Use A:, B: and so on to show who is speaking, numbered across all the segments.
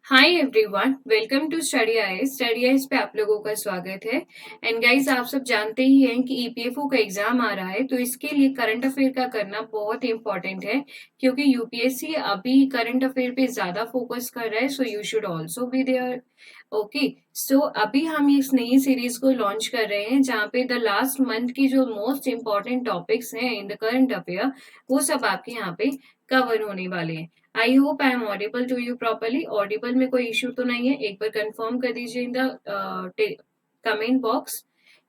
A: Hi everyone, welcome to study IAS पे आप लोगों का स्वागत है। एंड गाइस, आप सब जानते ही हैं कि ईपीएफओ का एग्जाम आ रहा है, तो इसके लिए करंट अफेयर का करना बहुत इंपॉर्टेंट है क्योंकि यूपीएससी अभी करंट अफेयर पे ज्यादा फोकस कर रहा है। So you should also be there. Okay, so अभी हम इस नई सीरीज को लॉन्च कर रहे हैं जहाँ पे द लास्ट मंथ की जो मोस्ट इंपॉर्टेंट टॉपिक्स हैं इन द करंट अफेयर, वो सब आपके यहाँ पे कवर होने वाले हैं। I hope I am audible to you properly. Audible में कोई इश्यू तो नहीं है? एक बार कंफर्म कर दीजिए in the comment box.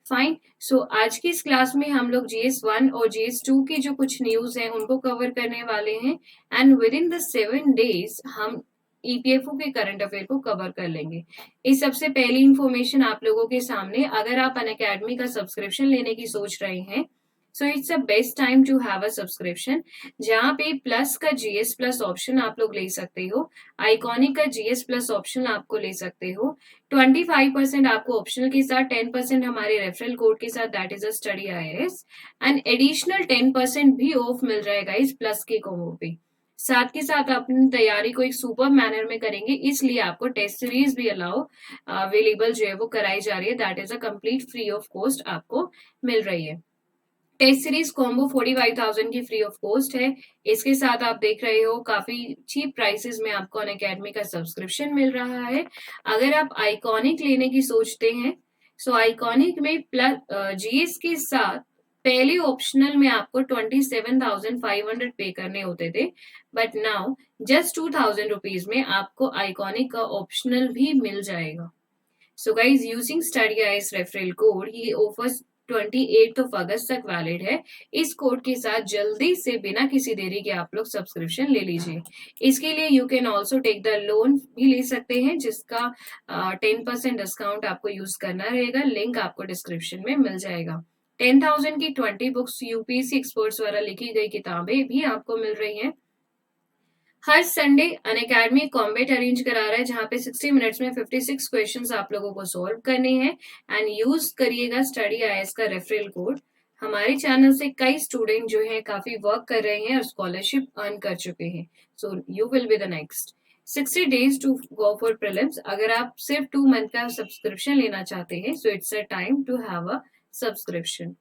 A: Fine. So आज की इस क्लास में हम लोग जीएस 1 और जीएस 2 की जो कुछ न्यूज हैं उनको कवर करने वाले हैं। And with in the 7 days हम ईपीएफओ के करंट अफेयर को कवर कर लेंगे। इस सबसे पहली इंफॉर्मेशन आप लोगों के सामने, अगर आप अनअकैडमी का सब्सक्रिप्शन लेने की सोच रहे हैं, so it's a best time to have a subscription, जहाँ पे प्लस का जीएस प्लस ऑप्शन आप लोग ले सकते हो, आइकॉनिक का जीएस प्लस ऑप्शन आपको ले सकते हो। 25% आपको ऑप्शनल के साथ, 10% हमारे रेफरल कोड के साथ, that is a study IAS. And additional 10% भी ऑफ मिल रहेगा इस प्लस के कॉम्बो पे। साथ के साथ अपनी तैयारी को एक सुपर मैनर में करेंगे, इसलिए आपको टेस्ट सीरीज भी अलाउ अवेलेबल जो है वो कराई जा रही है, that is a complete free of cost आपको मिल रही है। टेस्ट सीरीज कॉम्बो 45,000 की फ्री ऑफ कॉस्ट है। इसके साथ आप देख रहे हो काफी चीप प्राइसेस में आपको अनअकैडमी का सब्सक्रिप्शन मिल रहा है। अगर आप आइकॉनिक लेने की सोचते हैं, सो आइकॉनिक में प्लस जीएस के साथ पहले ऑप्शनल में आपको 27,500 पे करने होते थे, बट नाउ जस्ट 2,000 रुपीज में आपको आइकॉनिक का ऑप्शनल भी मिल जाएगा। So guys, using study IAS referral code, ये ऑफर्स 28 अगस्त तक वैलिड है। इस कोड के साथ जल्दी से बिना किसी देरी के आप लोग सब्सक्रिप्शन ले लीजिए। इसके लिए you can also take the loan भी ले सकते हैं, जिसका 10% डिस्काउंट आपको यूज करना रहेगा। लिंक आपको डिस्क्रिप्शन में मिल जाएगा। 10,000 की 20 बुक्स यूपीएससी एक्सपर्ट्स द्वारा लिखी गई किताबें भी आपको मिल रही हैं। हर संडे अनअकैडमी कॉम्बेट अरेंज करा रहा है, जहां पे 60 मिनट्स में 56 क्वेश्चंस आप लोगों को सॉल्व करने हैं। एंड यूज करिएगा स्टडी आईएएस का रेफरल कोड। हमारे चैनल से कई स्टूडेंट जो हैं काफी वर्क कर रहे हैं और स्कॉलरशिप अर्न कर चुके हैं। So you will be the next. 60 days to go for prelims. अगर आप सिर्फ 2 मंथ का सब्सक्रिप्शन लेना चाहते हैं, so it's a time to have a subscription.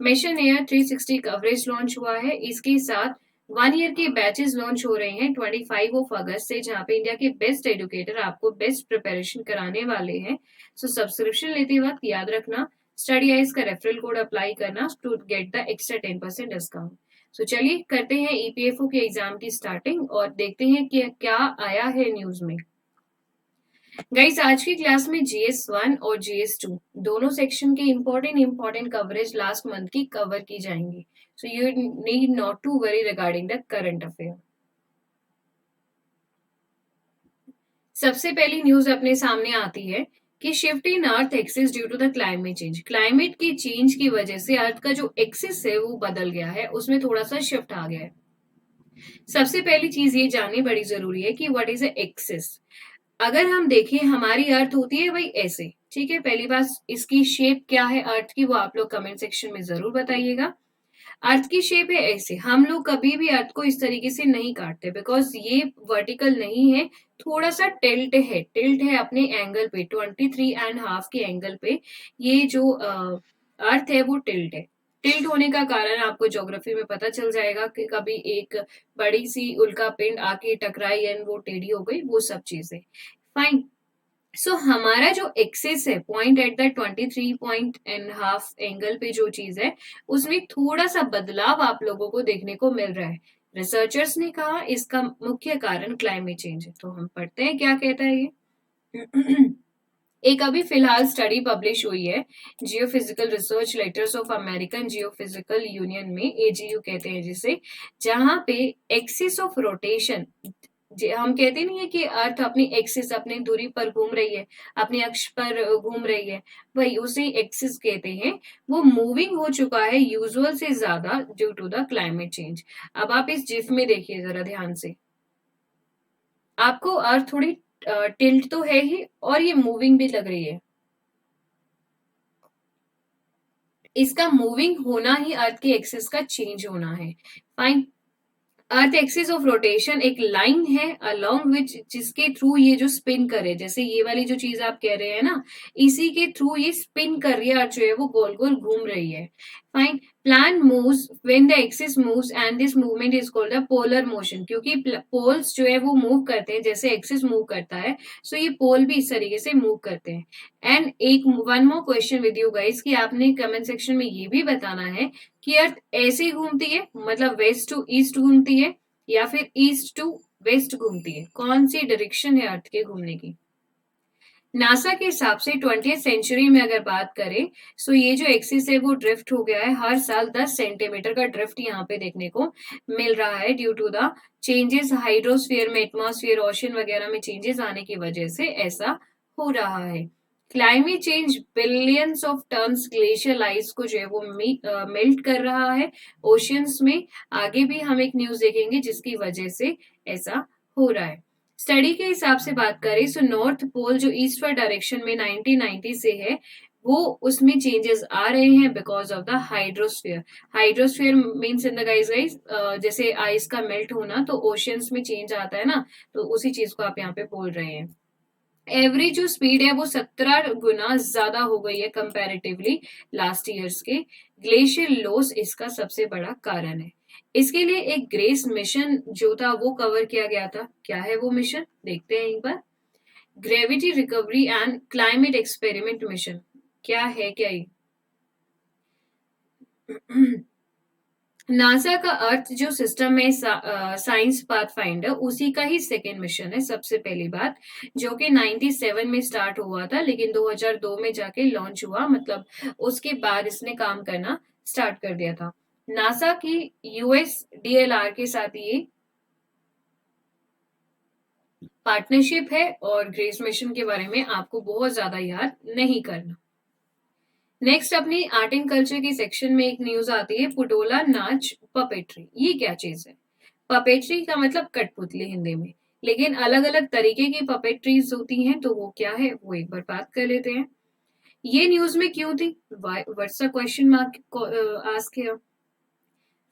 A: Mission air 360 coverage launch हुआ है। इसके साथ 1 ईयर के बैचेस लॉन्च हो रहे हैं 25 अगस्त से, जहां पे इंडिया के बेस्ट एजुकेटर आपको बेस्ट प्रिपरेशन कराने वाले हैं। सो सब्सक्रिप्शन लेते वक्त याद रखना, स्टडी आइज का रेफरल कोड अप्लाई करना to get the extra 10% discount. So चलिए करते हैं ईपीएफओ के एग्जाम की स्टार्टिंग और देखते हैं कि क्या आया है न्यूज में। गाइस, आज की क्लास में जीएस 1 और जीएस 2 दोनों सेक्शन के इंपॉर्टेंट कवरेज लास्ट मंथ की कवर की जाएंगी। So you need not to worry regarding the current affair. सबसे पहली न्यूज अपने सामने आती है कि shift in earth axis due to the climate change. Climate की चेंज की वजह से अर्थ का जो एक्सिस है वो बदल गया है, उसमें थोड़ा सा शिफ्ट आ गया है। सबसे पहली चीज ये जाननी बड़ी जरूरी है कि व्हाट इज ए एक्सिस। अगर हम देखें, हमारी अर्थ होती है भाई ऐसे, ठीक है। पहली बात, इसकी शेप क्या है अर्थ की, वो आप लोग कमेंट सेक्शन में जरूर बताइएगा। अर्थ की शेप है ऐसे। हम लोग कभी भी अर्थ को इस तरीके से नहीं काटते, बिकॉज ये वर्टिकल नहीं है, थोड़ा सा टिल्ट है अपने एंगल पे, 23.5 के एंगल पे। ये जो अर्थ है वो टिल्ट है। टिल्ट होने का कारण आपको ज्योग्राफी में पता चल जाएगा कि कभी एक बड़ी सी उल्का पिंड आके टकराई एंड वो टेढ़ी हो गई, वो सब चीजें। फाइन। सो हमारा जो एक्सेस है पॉइंट एट द 23.5 एंगल पे, जो चीज है उसमें थोड़ा सा बदलाव आप लोगों को देखने को मिल रहा है। रिसर्चर्स ने कहा इसका मुख्य कारण क्लाइमेट चेंज है। तो हम पढ़ते हैं क्या कहता है ये। एक अभी फिलहाल स्टडी पब्लिश हुई है geophysical research letters of American geophysical union में, एजीयू कहते हैं जिसे, जहां पे एक्सिस ऑफ रोटेशन, हम कहते नहीं है कि अर्थ अपनी एक्सिस, अपनी दूरी पर घूम रही है, अपने अक्ष पर घूम रही है, वही उसे एक्सिस कहते हैं। वो मूविंग हो चुका है यूजुअल से ज्यादा due to the climate change. अब आप इस जिफ में देखिए जरा ध्यान से, आपको अर्थ थोड़ी टिल्ट तो है ही और ये मूविंग भी लग रही है। इसका मूविंग होना ही अर्थ के एक्सिस का चेंज होना है। Fine. Earth axis of rotation एक लाइन है अलोंग विच जिसके थ्रू ये जो स्पिन करे, जैसे ये वाली जो चीज आप कह रहे हैं ना, इसी के थ्रू ये स्पिन कर रही है अर्थ जो है वो गोल गोल घूम रही है। Fine. Plan moves when the axis moves and this movement is called the polar motion, क्योंकि पोल्स जो है वो मूव करते हैं जैसे एक्सिस मूव करता है, सो ये पोल भी इस तरीके से मूव करते हैं। एंड एक one more question with you guys कि आपने कमेंट सेक्शन में ये भी बताना है कि अर्थ ऐसे घूमती है, मतलब वेस्ट टू ईस्ट घूमती है या फिर ईस्ट टू वेस्ट घूमती है, कौन सी डायरेक्शन है अर्थ के घूमने की। नासा के हिसाब से 20th सेंचुरी में अगर बात करें, सो ये जो एक्सिस है वो ड्रिफ्ट हो गया है, हर साल 10 सेंटीमीटर का ड्रिफ्ट यहाँ पे देखने को मिल रहा है due to the changes hydrosphere में, एटमॉस्फेयर ओशन वगैरह में चेंजेस आने की वजह से ऐसा हो रहा है। Climate change billions of tons glacial ice को जो है वो मेल्ट कर रहा है ओशियंस में। आगे भी हम एक न्यूज देखेंगे जिसकी वजह से ऐसा हो रहा है। स्टडी के हिसाब से बात करें सो नॉर्थ पोल जो ईस्टवर्ड डायरेक्शन में 1990 से है, वो उसमें चेंजेस आ रहे हैं because of the hydrosphere. Hydrosphere means in the guys guys जैसे आइस का मेल्ट होना, तो ओशियंस में चेंज आता है ना, तो उसी चीज को आप यहाँ पे बोल रहे हैं। एवरेज जो स्पीड है वो 17 गुना ज्यादा हो गई है कंपैरेटिवली लास्ट ईयर्स के। ग्लेशियर लॉस इसका सबसे बड़ा कारण है। इसके लिए एक ग्रेस मिशन जो था वो कवर किया गया था। क्या है वो मिशन, देखते हैं एक बार। Gravity recovery and climate experiment mission. क्या है क्या ये? नासा का अर्थ जो सिस्टम है साइंस पाथफाइंडर, उसी का ही सेकेंड मिशन है सबसे पहली बात, जो कि 97 में स्टार्ट हुआ था लेकिन 2002 में जाके लॉन्च हुआ, मतलब उसके बाद इसने काम करना स्टार्ट कर दिया था। नासा की यूएस डीएलआर के साथ ये पार्टनरशिप है और ग्रेस मिशन के बारे में आपको बहुत ज्यादा याद नहीं करना। नेक्स्ट अपनी आर्ट एंड कल्चर के सेक्शन में एक न्यूज आती है, पुटोला नाच पपेट्री। ये क्या चीज है? पपेट्री का मतलब कठपुतली हिंदी में, लेकिन अलग अलग तरीके की पपेट्रीज होती हैं, तो वो क्या है वो एक बार बात कर लेते हैं। ये न्यूज में क्यों थी, what's the question mark ask here.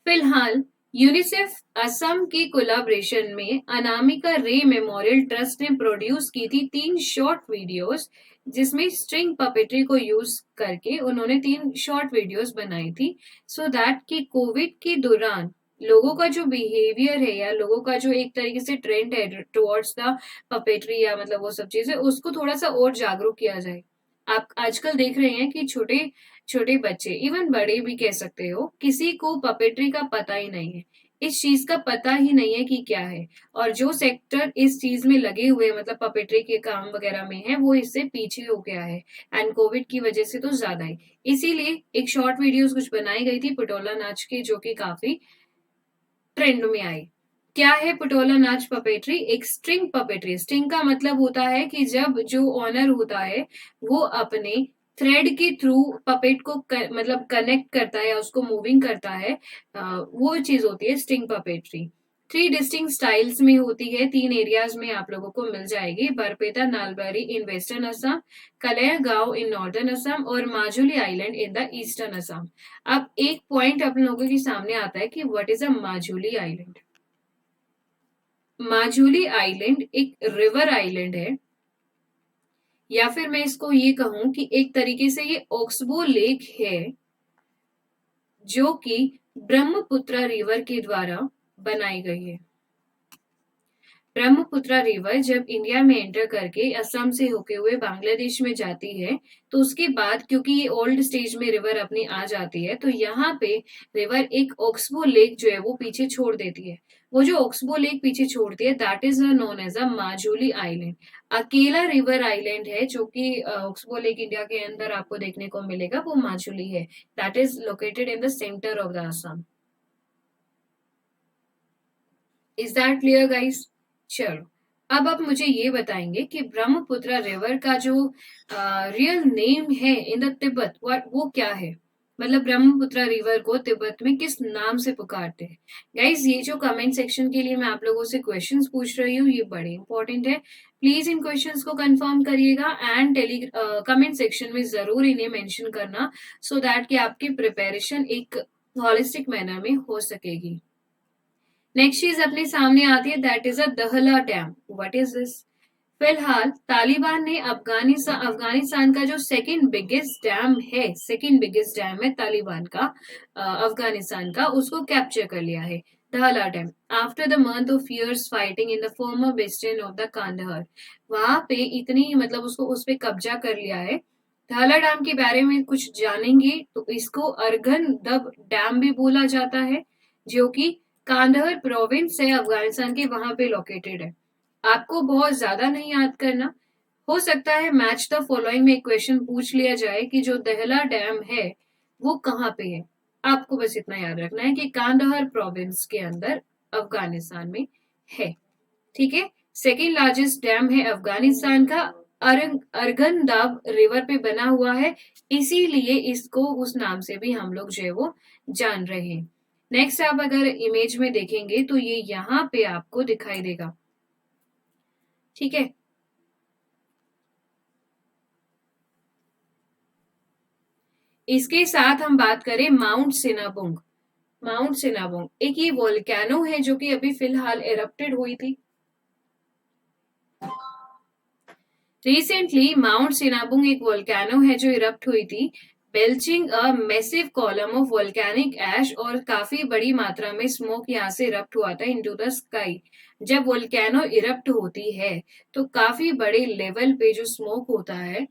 A: फिलहाल यूनिसेफ असम की कोलाब्रेशन में अनामिका रे मेमोरियल ट्रस्ट ने प्रोड्यूस की थी 3 शॉर्ट वीडियोस, जिसमें स्ट्रिंग पपेट्री को यूज करके उन्होंने 3 शॉर्ट वीडियोस बनाई थी, सो दैट कि कोविड के दौरान लोगों का जो बिहेवियर है या लोगों का जो एक तरीके से ट्रेंड है टुवर्ड्स द पपेट्री या मतलब वो सब चीजें, उसको थोड़ा सा और जागरूक किया जाए। आप आजकल देख रहे हैं कि छोटे छोटे बच्चे, इवन बड़े भी कह सकते हो, किसी को पपेट्री का पता ही नहीं है, इस चीज का पता ही नहीं है कि क्या है। और जो सेक्टर इस चीज में लगे हुए मतलब पपेट्री के काम वगैरह में है, वो इससे पीछे हो गया है, एंड कोविड की वजह से तो ज्यादा ही। इसीलिए एक शॉर्ट वीडियोस कुछ बनाई गई थी पटोला नाच की, जो कि काफी ट्रेंड में आई। क्या है पटोला नाच पपेट्री? एक स्ट्रिंग पपेट्री। स्ट्रिंग का मतलब होता है कि जब जो ऑनर होता है वो अपने थ्रेड के थ्रू पपेट को मतलब कनेक्ट करता है या उसको मूविंग करता है, वो चीज होती है स्ट्रिंग पपेट्री। 3 डिस्टिंग स्टाइल्स में होती है, 3 एरियाज में आप लोगों को मिल जाएगी, बरपेटा नालबारी इन वेस्टर्न असम, कलया गांव इन नॉर्दर्न असम और Majuli island in the eastern Assam. अब एक पॉइंट अपन लोगों के सामने आता है कि what is a Majuli island. Majuli island एक रिवर आइलैंड है, या फिर मैं इसको ये कहूं कि एक तरीके से ये ऑक्सबो लेक है, जो कि ब्रह्मपुत्र रिवर के द्वारा बनाई गई है। ब्रह्मपुत्र रिवर जब इंडिया में एंटर करके असम से होके हुए बांग्लादेश में जाती है, तो उसके बाद क्योंकि ये ओल्ड स्टेज में रिवर अपनी आ जाती है, तो यहाँ पे रिवर एक ऑक्सबो लेक जो है वो पीछे छोड़ देती है। वो जो ऑक्सबो लेक पीछे छोड़ती है that is known as a Majuli island. अकेला रिवर आइलैंड है जो कि ऑक्सबो लेक इंडिया के अंदर आपको देखने को मिलेगा, वो माजुली है, that is located in the centre of the Assam. Is that clear guys? चलो, अब आप मुझे ये बताएंगे कि ब्रह्मपुत्र रिवर का जो रियल नेम है इन द तिब्बत वो क्या है, मतलब ब्रह्मपुत्र रिवर को तिब्बत में किस नाम से पुकारते हैं। गाइज ये जो कमेंट सेक्शन के लिए मैं आप लोगों से क्वेश्चंस पूछ रही हूँ, ये बड़े इंपॉर्टेंट है, प्लीज इन क्वेश्चंस को कंफर्म करिएगा एंड कमेंट सेक्शन में जरूर इन्हें मेंशन करना, सो दैट कि आपकी प्रिपरेशन एक हॉलिस्टिक मैनर में हो सकेगी। नेक्स्ट चीज अपने सामने आती है, दैट इज अ दहला डैम। What is this? फिलहाल तालिबान ने अफगानिस्तान का जो सेकंड बिगेस्ट डैम है तालिबान का, अफगानिस्तान का, उसको कैप्चर कर लिया है, Dahla dam, after the month of years fighting in the former bastion of the Kandahar. वहां पे इतनी मतलब उसको उस पे कब्जा कर लिया है। दहला डैम के बारे में कुछ जानेंगे तो इसको अर्गन दब डैम भी बोला जाता है, जो कि कांदहार प्रोविंस है अफगानिस्तान के, वहां पे लोकेटेड है। आपको बहुत ज्यादा नहीं याद करना। हो सकता है मैच द फॉलोइंग में क्वेश्चन पूछ लिया जाए कि जो दहला डैम है वो कहाँ पे है। आपको बस इतना याद रखना है कि कांदाहार प्रोविंस के अंदर अफगानिस्तान में है। ठीक है। सेकेंड लार्जेस्ट डैम है अफगानिस्तान का, अर्गनदाब रिवर पे बना हुआ है, इसीलिए इसको उस नाम से भी हम लोग जो है वो जान रहे हैं। नेक्स्ट आप अगर इमेज में देखेंगे तो ये यहाँ पे आपको दिखाई देगा। ठीक है। इसके साथ हम बात करें माउंट सिनाबुंग। माउंट सिनाबुंग एक ये वोल्केनो है जो कि अभी फिलहाल एरप्टेड हुई थी रिसेंटली। माउंट सिनाबुंग एक वोल्केनो है जो इरप्ट हुई थी, belching a massive column of volcanic ash, और काफी बड़ी मात्रा में स्मोक यहाँ से इरप्ट हुआ था इनटू द स्काई। जब वोल्केनो इरप्ट होती है तो काफी बड़े लेवल पे जो स्मोक होता है,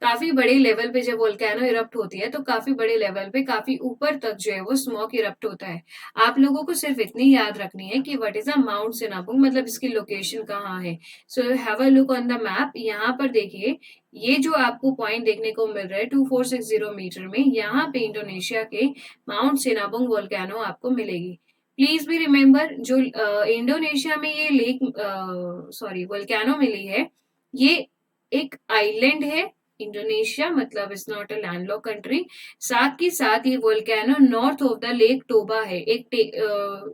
A: काफी बड़े लेवल पे जब वोल्केनो इरप्ट होती है तो काफी बड़े लेवल पे काफी ऊपर तक जो है वो स्मोक इरप्ट होता है। आप लोगों को सिर्फ इतनी याद रखनी है कि what is a mount Sinabung, मतलब इसकी लोकेशन कहाँ है। So have a look on the map. यहाँ पर देखिए, ये जो आपको पॉइंट देखने को मिल रहा है 2460 मीटर में, यहाँ पे इंडोनेशिया के माउंट सिनाबुंग वोल्केनो आपको मिलेगी। प्लीज भी रिमेम्बर, जो इंडोनेशिया में ये लेक सॉरी वोल्केनो मिली है, ये एक आइलैंड है। इंडोनेशिया मतलब is not a landlocked country. साथ ही साथ ये volcano north of the lake Toba है, एक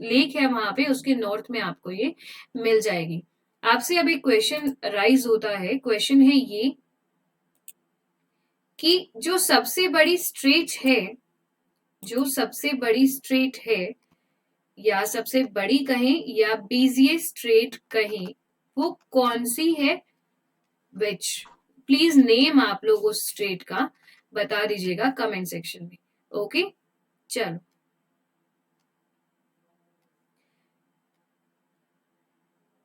A: लेक है वहां पे, उसके नॉर्थ में आपको ये मिल जाएगी। आपसे अभी क्वेश्चन राइज होता है, क्वेश्चन है ये कि जो सबसे बड़ी स्ट्रेट है, जो सबसे बड़ी स्ट्रेट है, या सबसे बड़ी कहें या बिजिएस्ट स्ट्रेट कहें, वो कौन सी है? विच? प्लीज नेम आप लोग उस स्टेट का बता दीजिएगा कमेंट सेक्शन में। ओके, चलो।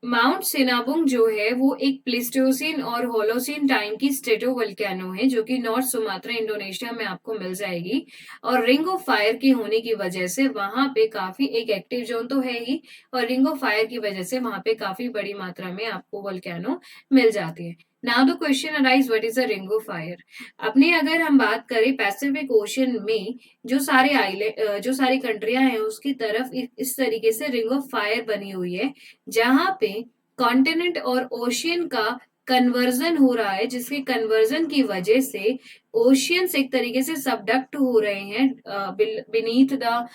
A: माउंट सिनाबुंग जो है वो एक प्लिस्टोसिन और होलोसिन टाइम की स्ट्रेटोवोल्केनो है, जो कि नॉर्थ सुमात्रा इंडोनेशिया में आपको मिल जाएगी। और रिंग ऑफ फायर की होने की वजह से वहां पे काफी, एक एक्टिव जोन तो है ही, और रिंग ऑफ फायर की वजह से वहां पे काफी बड़ी मात्रा में आपको वोल्केनो मिल जाती है। Now the question arise, what is a ring of fire? अपने अगर हम बात करें पैसिफिक ओशन में, जो सारे आइलैंड, जो सारी कंट्रियां हैं उसकी तरफ इस तरीके से रिंग ऑफ फायर बनी हुई है, जहां पे कॉन्टिनेंट और ओशियन का कन्वर्जन हो रहा है, जिसके कन्वर्जन की वजह से ओशियंस एक तरीके से सबडक्ट हो रहे हैं बीनीथ द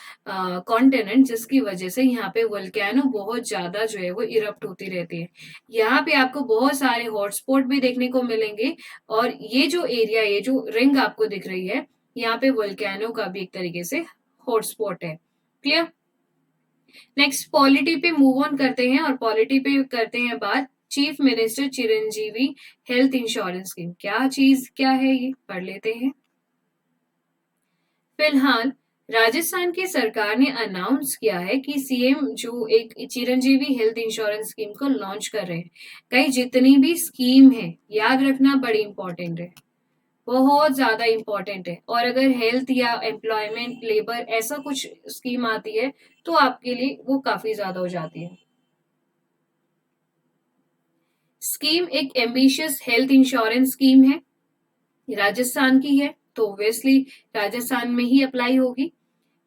A: कॉन्टिनेंट, जिसकी वजह से यहाँ पे वोल्केनो बहुत ज्यादा जो है वो इरप्ट होती रहती है। यहाँ पे आपको बहुत सारे हॉटस्पॉट भी देखने को मिलेंगे, और ये जो एरिया, ये जो रिंग आपको दिख रही है, यहाँ पे वोल्केनो का भी एक तरीके से हॉटस्पॉट है। क्लियर? नेक्स्ट पॉलिटी पे मूव ऑन करते हैं, और पॉलिटी पे करते हैं बात chief minister Chiranjeevi health insurance scheme. क्या चीज, क्या है ये, पढ़ लेते हैं। फिलहाल राजस्थान की सरकार ने अनाउंस किया है कि सीएम जो एक चिरंजीवी हेल्थ इंश्योरेंस स्कीम को लॉन्च कर रहे हैं। कई जितनी भी स्कीम है, याद रखना बड़ी इंपॉर्टेंट है, बहुत ज्यादा इंपॉर्टेंट है। और अगर हेल्थ या एम्प्लॉयमेंट, लेबर, ऐसा कुछ स्कीम आती है तो आपके लिए वो काफी ज्यादा हो जाती है। स्कीम एक एम्बिशियस हेल्थ इंश्योरेंस स्कीम है, राजस्थान की है, तो ऑब्वियसली राजस्थान में ही अप्लाई होगी।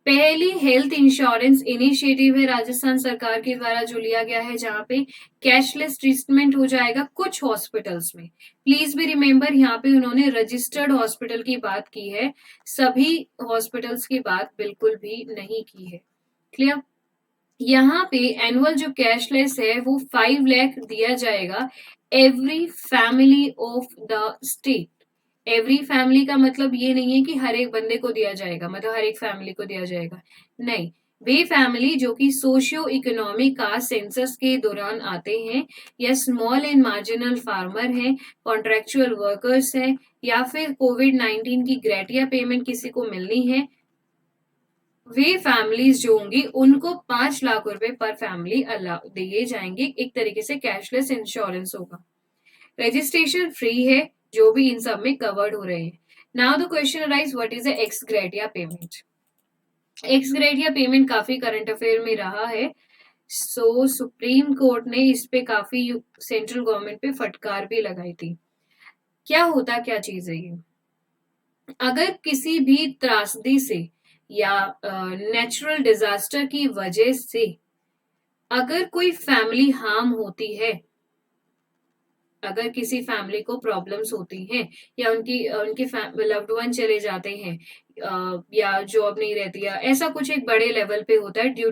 A: पहली हेल्थ इंश्योरेंस इनिशिएटिव है राजस्थान सरकार के द्वारा जो लिया गया है, जहां पे कैशलेस ट्रीटमेंट हो जाएगा कुछ हॉस्पिटल्स में। प्लीज भी रिमेम्बर, यहाँ पे उन्होंने रजिस्टर्ड हॉस्पिटल की बात की है, सभी हॉस्पिटल्स की बात बिल्कुल भी नहीं की है। क्लियर? यहाँ पे एनुअल जो कैशलेस है वो 5 लाख दिया जाएगा every family of the state, every family का मतलब ये नहीं है कि हर एक बंदे को दिया जाएगा, मतलब हर एक फैमिली को दिया जाएगा, नहीं। वे फैमिली जो कि सोशियो इकोनॉमिक कास्ट सेंसस के दौरान आते हैं, या स्मॉल एंड मार्जिनल फार्मर हैं, कॉन्ट्रेक्चुअल वर्कर्स हैं, या फिर कोविड-19 की ग्रेटिया पेमेंट किसी को मिलनी है, वे फैमिलीज जो होंगी उनको 5 लाख रुपए पर फैमिली अलाउ दिए जाएंगे। एक तरीके से कैशलेस इंश्योरेंस होगा। रजिस्ट्रेशन फ्री है, जो भी इन सब में कवर्ड हो रहे हैं। Now the question arise, what is the ex gratia payment? Ex gratia payment काफी करंट अफेयर में रहा है। सुप्रीम कोर्ट ने इस पे काफी सेंट्रल गवर्नमेंट पे फटकार भी लगाई थी। क्या होता, क्या चीज है ये? अगर किसी भी त्रासदी से या नेचुरल डिजास्टर की वजह से अगर कोई फैमिली हार्म होती है, अगर किसी फैमिली को प्रॉब्लम्स होती हैं, या उनकी उनके लव्ड वन चले जाते हैं, या जॉब नहीं रहती, या ऐसा कुछ एक बड़े लेवल पे होता है due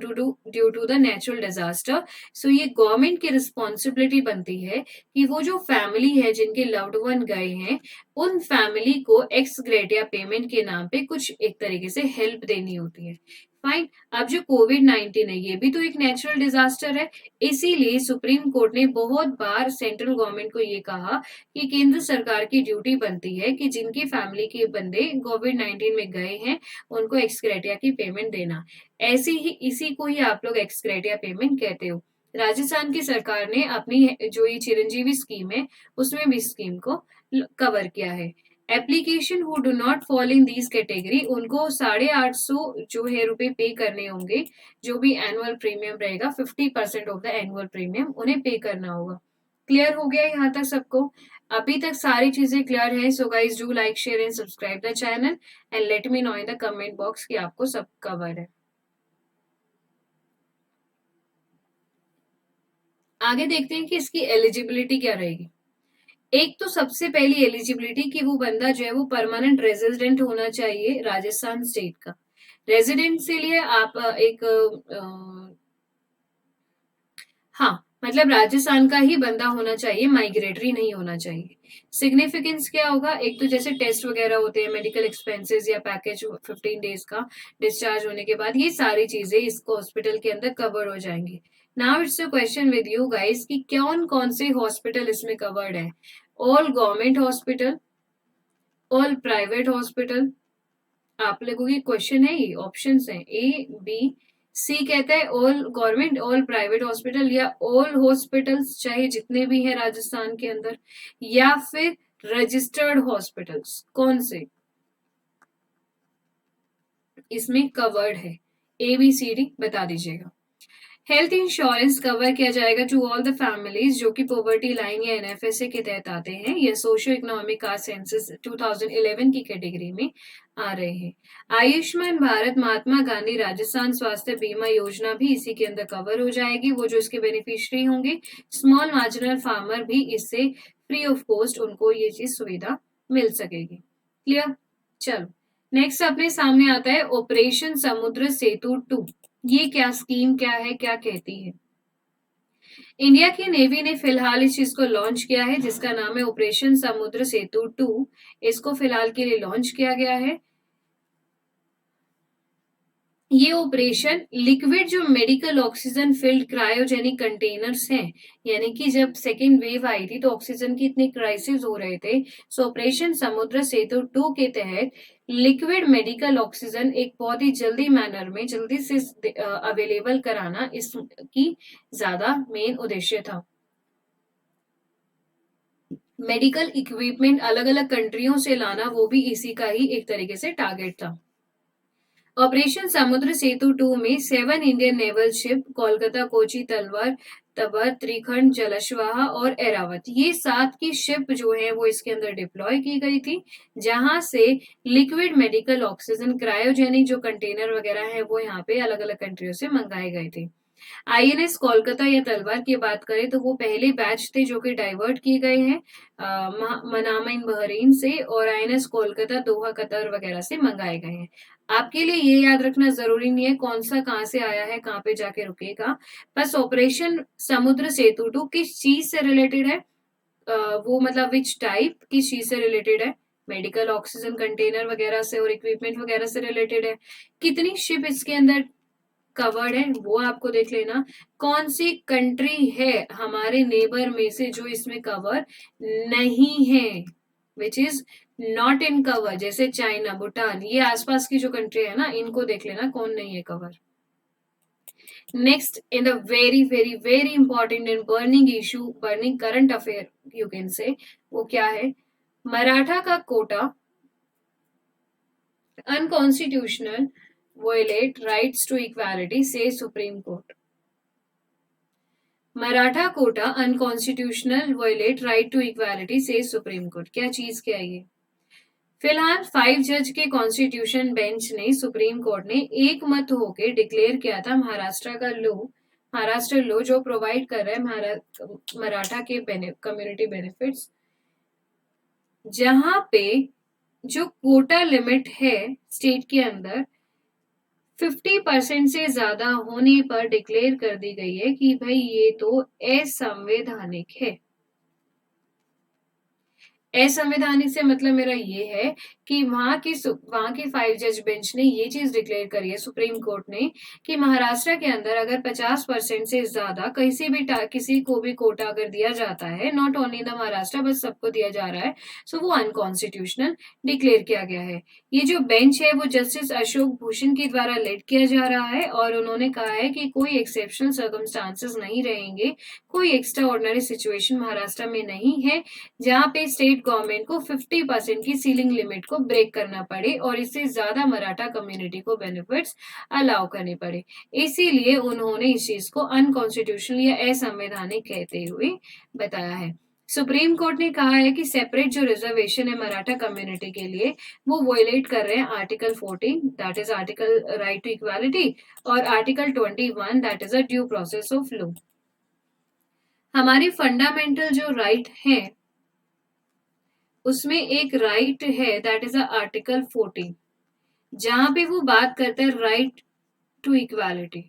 A: to the natural disaster, so ये गवर्नमेंट की रिस्पॉन्सिबिलिटी बनती है कि वो जो फैमिली है जिनके लव्ड वन गए हैं, उन फैमिली को एक्स ग्रेटिया पेमेंट के नाम पे कुछ एक तरीके से हेल्प देनी होती है। फाइन। अब जो कोविड-19 है, ये भी तो एक नेचुरल डिजास्टर है, इसीलिए सुप्रीम कोर्ट ने बहुत बार सेंट्रल गवर्नमेंट को ये कहा कि केंद्र सरकार की ड्यूटी बनती है कि जिनकी फैमिली के बंदे कोविड-19 में गए हैं, उनको एक्स ग्रेटिया की पेमेंट देना। ऐसे ही इसी को ही आप लोग एक्स ग्रेटिया पेमेंट कहते हो। राजस्थान की सरकार ने अपनी जो ये चिरंजीवी स्कीम है, उसमें भी स्कीम को कवर किया है। Application who do not fall in these category, उनको 850 जो है रुपए पे करने होंगे। जो भी एनुअल प्रीमियम रहेगा, 50% ऑफ द एनुअल प्रीमियम उन्हें पे करना होगा। क्लियर हो गया यहाँ तक सबको? अभी तक सारी चीजें क्लियर है? So guys do like, share and subscribe the channel and let me know in the comment box कि आपको सब कवर है। आगे देखते हैं कि इसकी एलिजिबिलिटी क्या रहेगी। एक तो सबसे पहली एलिजिबिलिटी कि वो बंदा जो है वो परमानेंट रेजिडेंट होना चाहिए राजस्थान स्टेट का। रेजिडेंट से लिए आप हाँ, मतलब राजस्थान का ही बंदा होना चाहिए, माइग्रेटरी नहीं होना चाहिए। सिग्निफिकेंस क्या होगा? एक तो जैसे टेस्ट वगैरह होते हैं, मेडिकल एक्सपेंसेस या पैकेज 15 डेज का डिस्चार्ज होने के बाद, ये सारी चीजें इसको हॉस्पिटल के अंदर कवर हो जाएंगी। Now it's a question with you guys कि कौन से हॉस्पिटल इसमें कवर्ड है? All government hospital, all private hospital, आप लोगों की क्वेश्चन है, ये ऑप्शन है ए बी सी। कहता है all government, all private hospital, या ऑल हॉस्पिटल्स चाहे जितने भी हैं राजस्थान के अंदर, या फिर रजिस्टर्ड हॉस्पिटल्स, कौन से इसमें कवर्ड है? ए बी सी डी बता दीजिएगा। हेल्थ इंश्योरेंस कवर किया जाएगा टू ऑल द फैमिलीज जो कि पॉवर्टी लाइन या एनएफएसए के तहत आते हैं, या सोशियो इकोनॉमिक कास्ट सेंसस 2011 की कैटेगरी में आ रहे हैं। आयुष्मान भारत महात्मा गांधी राजस्थान स्वास्थ्य बीमा योजना भी इसी के अंदर कवर हो जाएगी। वो जो इसके बेनिफिशियरी होंगे, स्मॉल मार्जिनल फार्मर भी इससे फ्री ऑफ कॉस्ट उनको ये चीज सुविधा मिल सकेगी। क्लियर? चलो नेक्स्ट अपने सामने आता है ऑपरेशन समुद्र सेतु 2। ये क्या स्कीम, क्या है, क्या कहती है? इंडिया की नेवी ने फिलहाल इस चीज को लॉन्च किया है जिसका नाम है ऑपरेशन समुद्र सेतु 2। इसको फिलहाल के लिए लॉन्च किया गया है। ये ऑपरेशन लिक्विड जो medical oxygen field cryogenic containers हैं, यानी कि जब सेकेंड वेव आई थी तो ऑक्सीजन की इतनी क्राइसिस हो रहे थे, सो ऑपरेशन समुद्र सेतु 2 के तहत लिक्विड मेडिकल ऑक्सीजन एक बहुत ही जल्दी मैनर में जल्दी से अवेलेबल कराना इसकी ज्यादा मेन उद्देश्य था। मेडिकल इक्विपमेंट अलग अलग कंट्रियों से लाना वो भी इसी का ही एक तरीके से टारगेट था। ऑपरेशन समुद्र सेतु 2 में 7 Indian naval ship Kolkata, Kochi, तलवार, तबर, त्रिखंड, जलश्वाहा और एरावत, ये 7 की शिप जो है वो इसके अंदर डिप्लॉय की गई थी, जहां से लिक्विड मेडिकल ऑक्सीजन क्रायोजेनिक जो कंटेनर वगैरह है वो यहाँ पे अलग अलग कंट्रियों से मंगाए गए थे। आईएनएस कोलकाता या तलवार की बात करें तो वो पहले बैच थे जो कि डाइवर्ट किए गए हैं मनामा इन बहरीन से, और आईएनएस कोलकाता दोहा कतर वगैरह से मंगाए गए हैं। आपके लिए ये याद रखना जरूरी नहीं है कौन सा कहाँ से आया है, कहाँ पे जाके रुकेगा। बस ऑपरेशन समुद्र सेतु 2 किस चीज से रिलेटेड है, वो मतलब विच टाइप किस चीज से रिलेटेड है, मेडिकल ऑक्सीजन कंटेनर वगैरह से और इक्विपमेंट वगैरह से रिलेटेड है। कितनी शिप इसके अंदर कवर्ड है वो आपको देख लेना। कौन सी कंट्री है हमारे नेबर में से जो इसमें कवर नहीं है, which is not in cover, जैसे चाइना, भूटान, ये आसपास की जो कंट्री है ना, इनको देख लेना कौन नहीं है cover. Next, in the very very very important and burning issue, burning current affair you can say, वो क्या है? मराठा का quota unconstitutional, violate rights to equality, say Supreme Court. Maratha quota unconstitutional, violate right to equality, say Supreme Court. क्या चीज क्या है ये? फिलहाल 5 जज के कॉन्स्टिट्यूशन बेंच ने, सुप्रीम कोर्ट ने एक मत होकर डिक्लेयर किया था महाराष्ट्र का लॉ, महाराष्ट्र लॉ जो प्रोवाइड कर रहा है मराठा के कम्युनिटी बेनिफिट्स, जहां पे जो कोटा लिमिट है स्टेट के अंदर 50% से ज्यादा होने पर डिक्लेयर कर दी गई है कि भाई ये तो असंवैधानिक है। असंवैधानिक से मतलब मेरा ये है कि वहां की 5 जज बेंच ने ये चीज डिक्लेयर करी है, सुप्रीम कोर्ट ने, कि महाराष्ट्र के अंदर अगर 50% से ज्यादा किसी को भी कोटा अगर दिया जाता है, नॉट ओनली द महाराष्ट्र, बस सबको दिया जा रहा है, सो वो अनकॉन्स्टिट्यूशनल डिक्लेयर किया गया है। ये जो बेंच है वो जस्टिस अशोक भूषण के द्वारा लेड किया जा रहा है और उन्होंने कहा है कि कोई एक्सेप्शनल सर्कमस्टांसेस नहीं रहेंगे, कोई एक्स्ट्रा ऑर्डिनरी सिचुएशन महाराष्ट्र में नहीं है जहां पे स्टेट गवर्नमेंट को 50% की सीलिंग लिमिट को ब्रेक करना पड़े और इससे ज्यादा मराठा कम्युनिटी को बेनिफिट्स अलाउ करने पड़े। इसीलिए उन्होंने इस चीज को अनकॉन्स्टिट्यूशनल या असंवैधानिक कहते हुए बताया है। सुप्रीम कोर्ट ने कहा है कि सेपरेट जो रिजर्वेशन है मराठा कम्युनिटी के लिए वो वायलेट कर रहे हैं article 14, that is article right to equality, और article 21, that is a due process of law. हमारी फंडामेंटल जो राइट है उसमें एक राइट है, दैट इज आर्टिकल 14, जहां पे वो बात करते हैं राइट टू इक्वालिटी।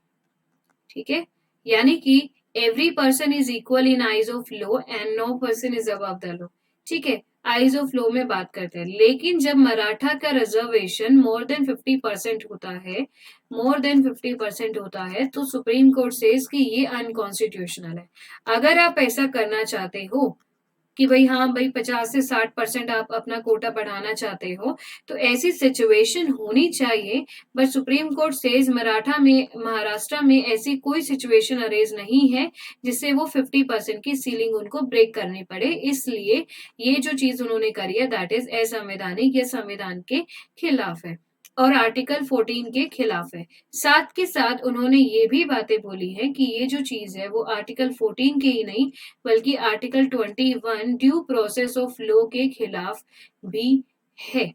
A: ठीक है, यानी कि every person is equal in eyes of law and no person is above the law. ठीक है, आइज ऑफ लॉ में बात करते हैं, लेकिन जब मराठा का रिजर्वेशन मोर देन 50% होता है, मोर देन 50% होता है, तो सुप्रीम कोर्ट सेज कि ये अनकॉन्स्टिट्यूशनल है। अगर आप ऐसा करना चाहते हो कि भाई हाँ भाई 50 से 60% आप अपना कोटा बढ़ाना चाहते हो, तो ऐसी सिचुएशन होनी चाहिए, but supreme court says Maharashtra में ऐसी कोई सिचुएशन अरेज नहीं है जिससे वो 50% की सीलिंग उनको ब्रेक करनी पड़े। इसलिए ये जो चीज उन्होंने करी है दैट इज असंवैधानिक, ये संविधान के खिलाफ है और आर्टिकल 14 के खिलाफ है। साथ के साथ उन्होंने ये भी बातें बोली है कि ये जो चीज है वो आर्टिकल 14 के ही नहीं बल्कि article 21 due process of law के खिलाफ भी है।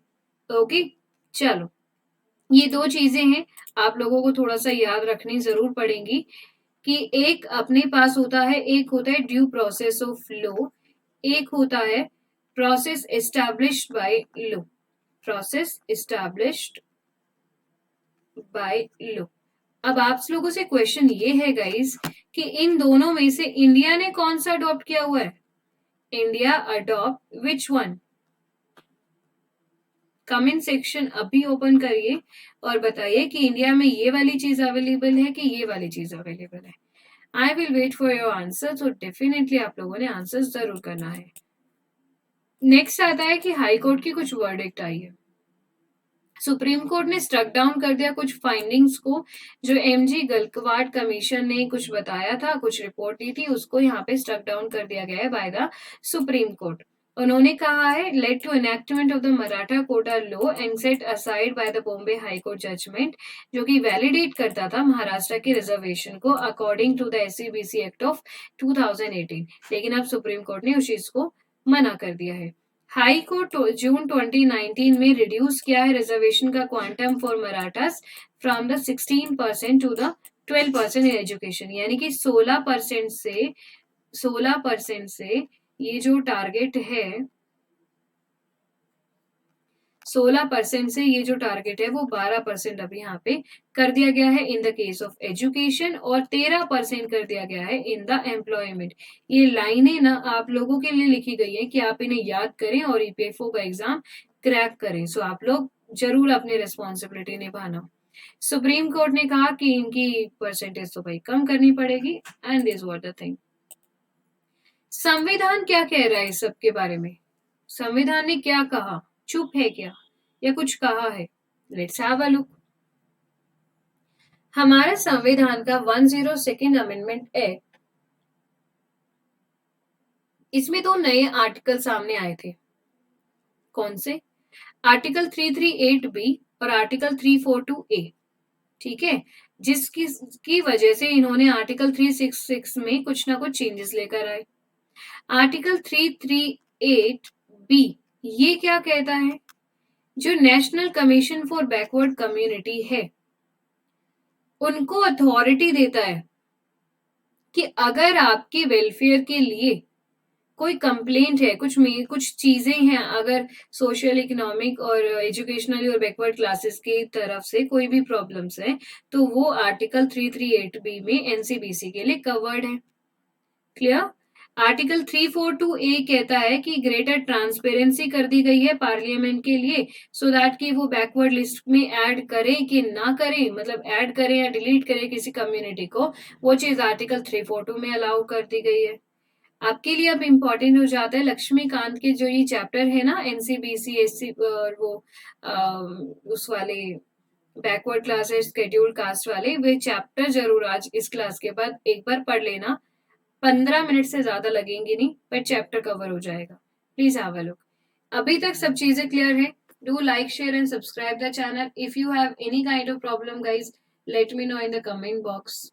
A: ओके, चलो, ये दो चीजें हैं, आप लोगों को थोड़ा सा याद रखनी जरूर पड़ेंगी कि एक अपने पास होता है, एक होता है ड्यू प्रोसेस ऑफ लॉ, एक होता है process established by law, process established by law. अब आप लोगों से क्वेश्चन ये है गाइस कि इन दोनों में से इंडिया ने कौन सा अडॉप्ट किया हुआ है? India adopt which one? Comment section अभी ओपन करिए और बताइए कि इंडिया में ये वाली चीज अवेलेबल है कि ये वाली चीज अवेलेबल है। I will wait for your answer, तो डेफिनेटली आप लोगों ने आंसर जरूर करना है। नेक्स्ट आता है कि हाई कोर्ट की कुछ वर्डिक्ट आई है। सुप्रीम कोर्ट ने स्ट्रक डाउन कर दिया कुछ फाइंडिंग्स को, जो एमजी गलकवाड कमीशन ने कुछ बताया था, कुछ रिपोर्ट दी थी, उसको यहाँ पे स्ट्रक डाउन कर दिया गया है बाय द सुप्रीम कोर्ट। उन्होंने कहा है led to enactment of the Maratha quota law and set aside by the Bombay high court judgment, जो कि वैलिडेट करता था महाराष्ट्र के रिजर्वेशन को according to the SEBC act of 2018, लेकिन अब सुप्रीम कोर्ट ने उस चीज को मना कर दिया है। हाई कोर्ट जून 2019 में रिड्यूस किया है रिजर्वेशन का quantum for Marathas from the 16% to the 12% in education, यानी कि 16% से ये जो टारगेट है 16% से ये जो टारगेट है वो 12% अब यहाँ पे कर दिया गया है in the case of education और 13% कर दिया गया है इन द एम्प्लॉयमेंट। ये लाइनें ना आप लोगों के लिए लिखी गई है कि आप इन्हें याद करें और ईपीएफओ का एग्जाम क्रैक करें। सो आप लोग जरूर अपनी रिस्पॉन्सिबिलिटी निभाना। सुप्रीम कोर्ट ने कहा कि इनकी परसेंटेज तो भाई कम करनी पड़ेगी, and this was the thing. संविधान क्या कह रहा है इस सब के बारे में? संविधान ने क्या कहा? चुप है क्या या कुछ कहा है? Let's have a look. हमारे संविधान का 102nd अमेंडमेंट एक्ट, इसमें दो नए आर्टिकल सामने आए थे। कौन से? आर्टिकल 338B और आर्टिकल 342A। ठीक है, जिसकी की वजह से इन्होंने आर्टिकल 366 में कुछ ना कुछ चेंजेस लेकर आए। आर्टिकल 338B ये क्या कहता है? जो national commission for backward community है, उनको अथॉरिटी देता है कि अगर आपके वेलफेयर के लिए कोई कंप्लेंट है, कुछ चीजें हैं, अगर सोशल, इकोनॉमिक और एजुकेशनली और बैकवर्ड क्लासेस की तरफ से कोई भी प्रॉब्लम्स है, तो वो आर्टिकल 338B में एनसीबीसी के लिए कवर्ड है। क्लियर? आर्टिकल 342A कहता है कि ग्रेटर ट्रांसपेरेंसी कर दी गई है पार्लियामेंट के लिए, सो दैट कि वो बैकवर्ड लिस्ट में ऐड करे कि ना करे, मतलब ऐड करे या डिलीट करे किसी कम्युनिटी को, वो चीज आर्टिकल 342 में अलाउ कर दी गई है। आपके लिए अब इम्पोर्टेंट हो जाता है लक्ष्मीकांत के जो ये चैप्टर है ना, एनसीबीसी एससी और वो उस वाले बैकवर्ड क्लासेस शेड्यूल्ड कास्ट वाले, वे चैप्टर जरूर आज इस क्लास के बाद एक बार पढ़ लेना। 15 मिनट से ज्यादा लगेंगे नहीं, पर चैप्टर कवर हो जाएगा। Please have a look. अभी तक सब चीजें क्लियर है? Do like, share and subscribe the channel. If you have any kind of problem guys, let me know in the comment box.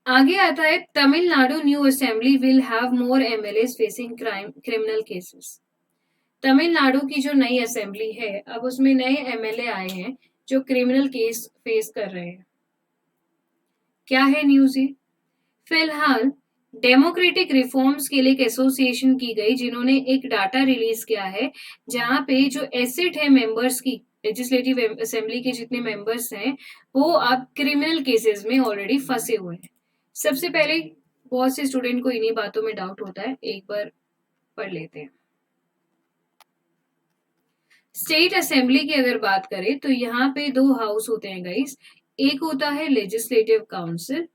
A: आगे आता है Tamil Nadu new assembly will have more MLA facing criminal cases. Tamil Nadu की जो नई assembly है, अब उसमें नए एमएलए आए हैं जो क्रिमिनल केस फेस कर रहे हैं। क्या है न्यूज ये? फिलहाल डेमोक्रेटिक रिफॉर्म्स के लिए एक एसोसिएशन की गई, जिन्होंने एक डाटा रिलीज किया है जहां पे जो एसेट है मेंबर्स की, लेजिस्लेटिव असेंबली के जितने मेंबर्स हैं, वो अब क्रिमिनल केसेस में ऑलरेडी फंसे हुए हैं। सबसे पहले बहुत से स्टूडेंट को इन्हीं बातों में डाउट होता है, एक बार पढ़ लेते हैं। स्टेट असेंबली की अगर बात करें तो यहाँ पे दो हाउस होते हैं गाइस। एक होता है लेजिस्लेटिव काउंसिल,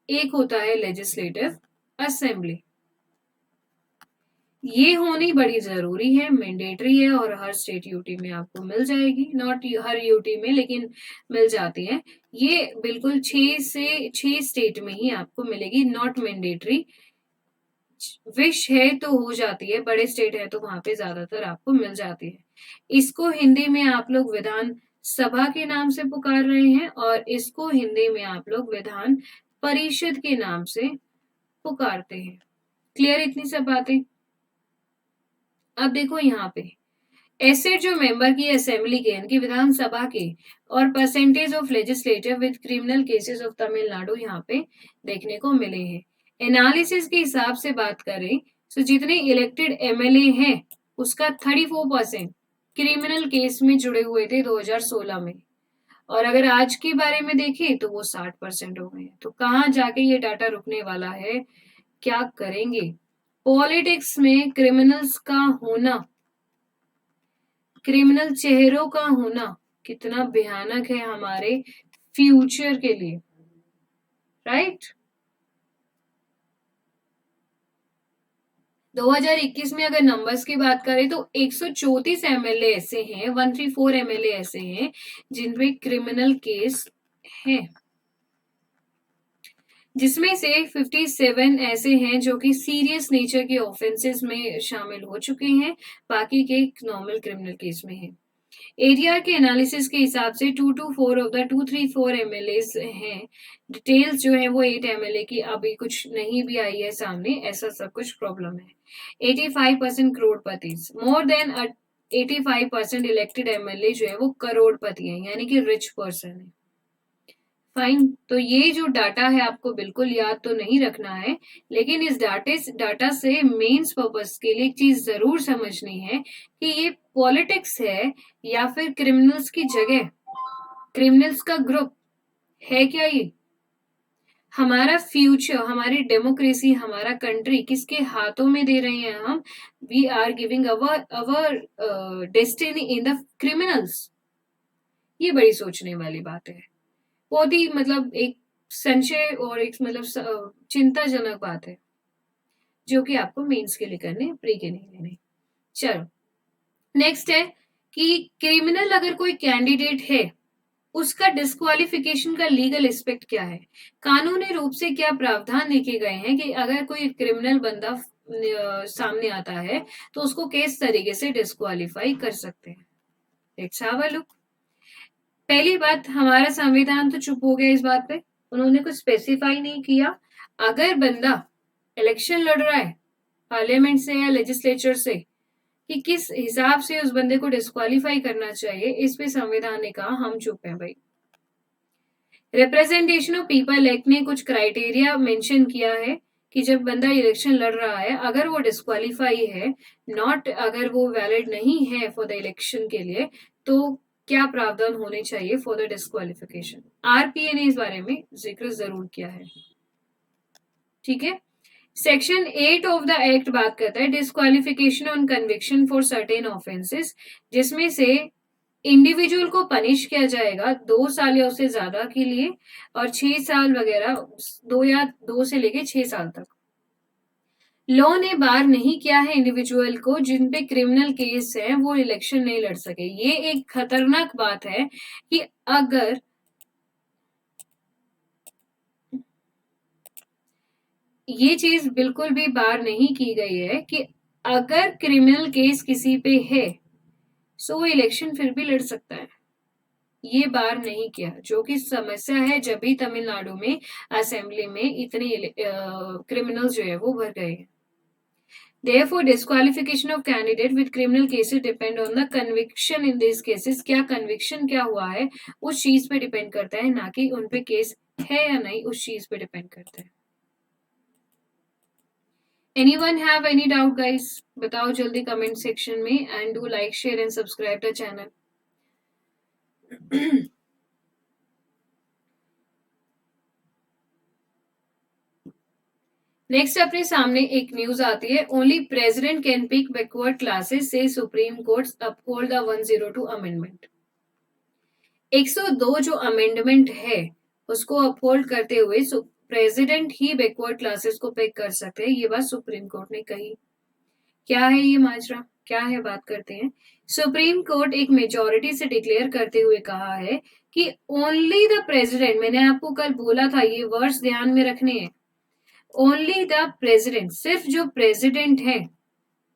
A: एक होता है लेजिस्लेटिव असेंबली। ये होनी बड़ी जरूरी है, मैंडेटरी है, और हर स्टेट यूटी में आपको मिल जाएगी। नॉट हर यूटी में, लेकिन मिल जाती है। ये बिल्कुल 6 स्टेट में ही आपको मिलेगी, नॉट मैंडेटरी। विश है तो हो जाती है, बड़े स्टेट है तो वहां पे ज्यादातर आपको मिल जाती है। इसको हिंदी में आप लोग विधान सभा के नाम से पुकार रहे हैं, और इसको हिंदी में आप लोग विधान परिषद के नाम से पुकारते हैं। क्लियर इतनी सब बातें? अब देखो यहाँ पे एसेट जो मेंबर की असेंबली के, इनकी विधानसभा के, और percentage of legislative with criminal cases of Tamil Nadu यहाँ पे देखने को मिले हैं। एनालिसिस के हिसाब से बात करें तो जितने इलेक्टेड एमएलए हैं उसका 34% क्रिमिनल केस में जुड़े हुए थे 2016 में, और अगर आज के बारे में देखें तो वो 60% हो गए हैं। तो कहाँ जाके ये डाटा रुकने वाला है? क्या करेंगे? पॉलिटिक्स में क्रिमिनल्स का होना, क्रिमिनल चेहरों का होना कितना भयानक है हमारे फ्यूचर के लिए, राइट? 2021 में अगर नंबर्स की बात करें तो 134 एमएलए ऐसे हैं, 134 एमएलए ऐसे हैं जिनपे क्रिमिनल केस है, जिसमें से 57 ऐसे हैं जो कि सीरियस नेचर के ऑफेंसेस में शामिल हो चुके हैं, बाकी के नॉर्मल क्रिमिनल केस में हैं। एरिया के एनालिसिस के हिसाब से 224 ऑफ द 234 एमएलए हैं। डिटेल्स जो है वो 8 एमएलए की अभी कुछ नहीं भी आई है सामने, ऐसा सब कुछ प्रॉब्लम है। 85% करोड़पति, मोर देन 85% इलेक्टेड एमएलए जो है वो करोड़पति है, यानी कि रिच पर्सन है। फाइन, तो ये जो डाटा है आपको बिल्कुल याद तो नहीं रखना है, लेकिन इस डाटा से मेंस पर्पस के लिए एक चीज जरूर समझनी है कि ये पॉलिटिक्स है या फिर क्रिमिनल्स की जगह, क्रिमिनल्स का ग्रुप है क्या ये? हमारा फ्यूचर, हमारी डेमोक्रेसी, हमारा कंट्री किसके हाथों में दे रहे हैं हम? We are giving our destiny in the criminals. ये बड़ी सोचने वाली बात है, बहुत ही मतलब एक संशय और एक मतलब चिंताजनक बात है, जो कि आपको मेंस के लिए करने, प्री के नहीं लेने। चलो नेक्स्ट है कि क्रिमिनल अगर कोई कैंडिडेट है, उसका डिस्क्वालिफिकेशन का लीगल एस्पेक्ट क्या है? कानूनी रूप से क्या प्रावधान लिखे गए हैं कि अगर कोई क्रिमिनल बंदा सामने आता है तो उसको किस तरीके से डिस्क्वालीफाई कर सकते हैं? Let's have a look. पहली बात, हमारा संविधान तो चुप हो गया इस बात पे, उन्होंने कुछ स्पेसिफाई नहीं किया। अगर बंदा इलेक्शन लड़ रहा है पार्लियामेंट से या लेजिस्लेचर से, कि किस हिसाब से उस बंदे को डिस्क्वालीफाई करना चाहिए, इस पे संविधान ने कहा हम चुप हैं भाई। रिप्रेजेंटेशन ऑफ पीपल एक्ट ने कुछ क्राइटेरिया मेंशन किया है कि जब बंदा इलेक्शन लड़ रहा है, अगर वो डिस्क्वालीफाई है, नॉट अगर वो वैलिड नहीं है फॉर द इलेक्शन के लिए, तो क्या प्रावधान होने चाहिए फॉर द डिस्क्वालिफिकेशन। आरपीए ने इस बारे में जिक्र जरूर किया है। ठीक है। सेक्शन 8 ऑफ द एक्ट बात करता है disqualification on conviction for certain offences, जिसमें से इंडिविजुअल को पनिश किया जाएगा 2 साल या उससे ज्यादा के लिए, और 6 साल वगैरह, 2 से लेके 6 साल तक। लॉ ने बार नहीं किया है इंडिविजुअल को जिन पे क्रिमिनल केस है वो इलेक्शन नहीं लड़ सके। ये एक खतरनाक बात है कि अगर ये चीज बिल्कुल भी बार नहीं की गई है कि अगर क्रिमिनल केस किसी पे है सो वो इलेक्शन फिर भी लड़ सकता है, ये बार नहीं किया, जो कि समस्या है जब भी तमिलनाडु में असेंबली में इतने क्रिमिनल्स जो है वो भर गए हैं। Therefore, disqualification of candidate with criminal cases depend on the conviction in these cases। क्या conviction क्या हुआ है उस चीज पे डिपेंड करता है, ना कि उन पे केस है या नहीं उस चीज पे डिपेंड करता है। Anyone have any doubt guys? बताओ जल्दी कमेंट सेक्शन में, and do like, share and subscribe the channel। Next अपने सामने एक न्यूज आती है, only president can pick backward classes से Supreme Court uphold the 102 amendment. 102 जो अमेंडमेंट है उसको अपहोल्ड करते हुए प्रेसिडेंट ही बैकवर्ड क्लासेस को पिक कर सकते हैं, ये बात सुप्रीम कोर्ट ने कही। क्या है ये माजरा, क्या है, बात करते हैं। सुप्रीम कोर्ट एक मेजोरिटी से डिक्लेयर करते हुए कहा है कि ओनली द प्रेसिडेंट, मैंने आपको कल बोला था ये वर्ड्स ध्यान में रखने हैं, ओनली द प्रेसिडेंट, सिर्फ जो प्रेसिडेंट है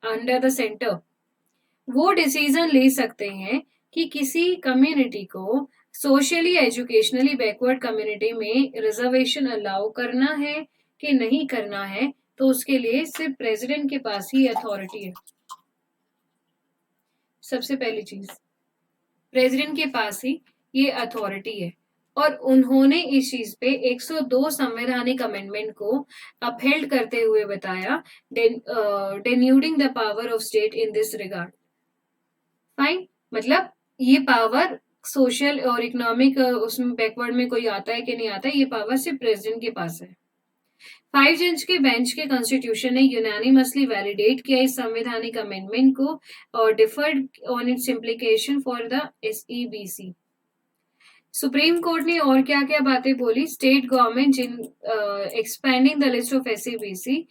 A: अंडर द सेंटर, वो डिसीजन ले सकते हैं कि किसी कम्युनिटी को सोशली एजुकेशनली बैकवर्ड कम्युनिटी में रिजर्वेशन अलाउ करना है कि नहीं करना है, तो उसके लिए सिर्फ प्रेसिडेंट के पास ही अथॉरिटी है। सबसे पहली चीज, प्रेसिडेंट के पास ही ये अथॉरिटी है, और उन्होंने इस चीज पे 102 संवैधानिक अमेंडमेंट को अपहेल्ड करते हुए बताया, denuding the power of state in this regard. Fine, मतलब ये पावर सोशल और इकोनॉमिक उसमें बैकवर्ड में कोई आता है कि नहीं आता है, ये पावर सिर्फ प्रेसिडेंट के पास है। 5 जज के बेंच के कॉन्स्टिट्यूशन ने यूनानिमसली वैलिडेट किया इस संवैधानिक अमेंडमेंट को और deferred on its implication for the SEBC। Supreme court ने और क्या क्या बातें बोली, स्टेट गवर्नमेंट जिन expanding the list of SEBC,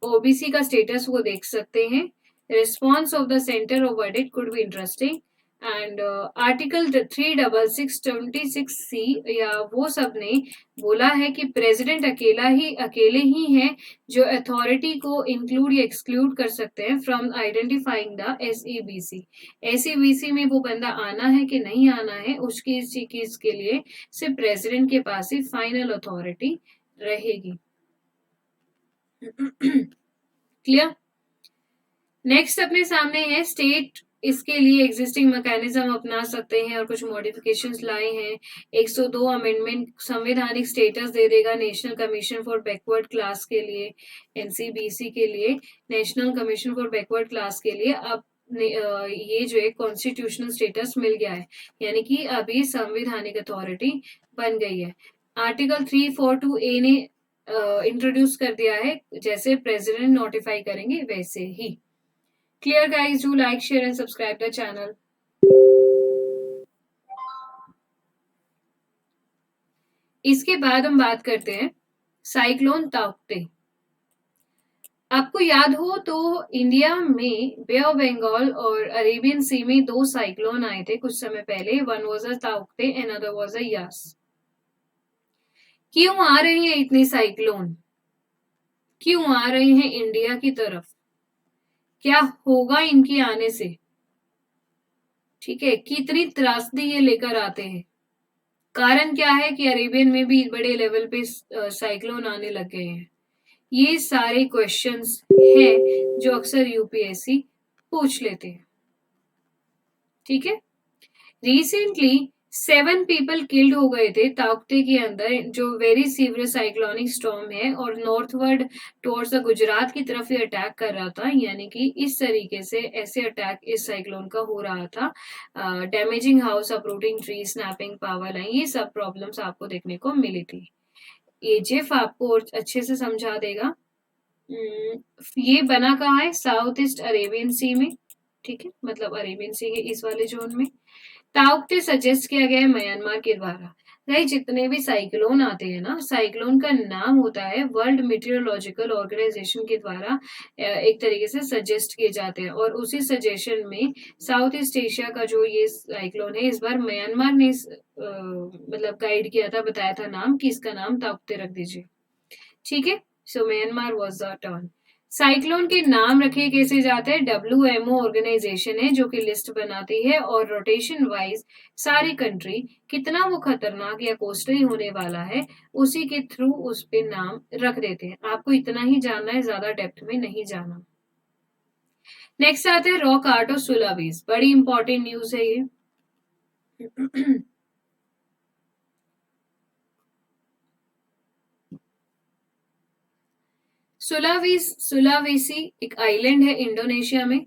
A: OBC का स्टेटस वो देख सकते हैं। Response of the centre of verdict could be interesting, and article 366C या वो सब ने बोला है कि प्रेसिडेंट अकेले ही है जो अथॉरिटी को इंक्लूड या एक्सक्लूड कर सकते हैं from identifying the SEBC। SEBC में वो बंदा आना है कि नहीं आना है उसकी चीज के लिए सिर्फ प्रेसिडेंट के पास ही फाइनल अथॉरिटी रहेगी। क्लियर। नेक्स्ट अपने सामने है स्टेट इसके लिए एग्जिस्टिंग मैकेनिज्म अपना सकते हैं और कुछ मॉडिफिकेशंस लाए हैं। 102 अमेंडमेंट संवैधानिक स्टेटस दे देगा national commission for backward class के लिए, NCBC के लिए, national commission for backward class के लिए अब ये जो है कॉन्स्टिट्यूशनल स्टेटस मिल गया है, यानी कि अभी संवैधानिक अथॉरिटी बन गई है। आर्टिकल 342A ने इंट्रोड्यूस कर दिया है, जैसे प्रेसिडेंट नोटिफाई करेंगे वैसे ही। Clear guys, do like share and subscribe the channel. इसके बाद हम बात करते हैं साइक्लोन ताउते। आपको याद हो तो इंडिया में बे ऑफ बंगाल और अरेबियन सी में 2 साइक्लोन आए थे कुछ समय पहले। वन वाज अ ताउते and other was a Yaas. क्यों आ रहे हैं इतने साइक्लोन, क्यों आ रहे हैं इंडिया की तरफ, क्या होगा इनके आने से, ठीक है, कितनी त्रासदी ये लेकर आते हैं, कारण क्या है कि अरेबियन में भी बड़े लेवल पे साइक्लोन आने लग गए हैं। ये सारे क्वेश्चंस हैं जो अक्सर यूपीएससी पूछ लेते हैं, ठीक है। रिसेंटली 7 पीपल किल्ड हो गए थे ताउते के अंदर, जो वेरी सीवियर साइक्लोनिक स्टॉर्म है और नॉर्थवर्ड टुवर्ड्स गुजरात की तरफ ये अटैक कर रहा था। यानी कि इस तरीके से ऐसे अटैक इस साइक्लोन का हो रहा था। Damaging house, uprooting tree, snapping power line, ये सब प्रॉब्लम्स आपको देखने को मिली थी। एजेफ आपको अच्छे से समझा देगा। ये बना कहाँ है, साउथ ईस्ट अरेबियन सी में, ठीक है, मतलब अरेबियन सी के इस वाले जोन में। ताउते सजेस्ट किया गया है म्यांमार के द्वारा। भाई जितने भी साइक्लोन आते हैं ना, साइक्लोन का नाम होता है वर्ल्ड मीटियोरोलॉजिकल ऑर्गेनाइजेशन के द्वारा एक तरीके से सजेस्ट किए जाते हैं, और उसी सजेशन में साउथ ईस्ट एशिया का जो ये साइक्लोन है, इस बार म्यांमार ने मतलब गाइड किया था, बताया था नाम कि इसका नाम ताउते रख दीजिए, ठीक है। So Myanmar was the turn. Cyclone के नाम रखे कैसे जाते हैं, WMO ऑर्गेनाइजेशन है जो कि लिस्ट बनाती है, और रोटेशन वाइज सारी कंट्री कितना वो खतरनाक या कोस्टली होने वाला है उसी के थ्रू उस पे नाम रख देते हैं। आपको इतना ही जानना है, ज्यादा डेप्थ में नहीं जाना। नेक्स्ट आते हैं रॉक आर्ट और सुलावीज। बड़ी इंपॉर्टेंट न्यूज है ये। सुलावेसी एक आइलैंड है इंडोनेशिया में।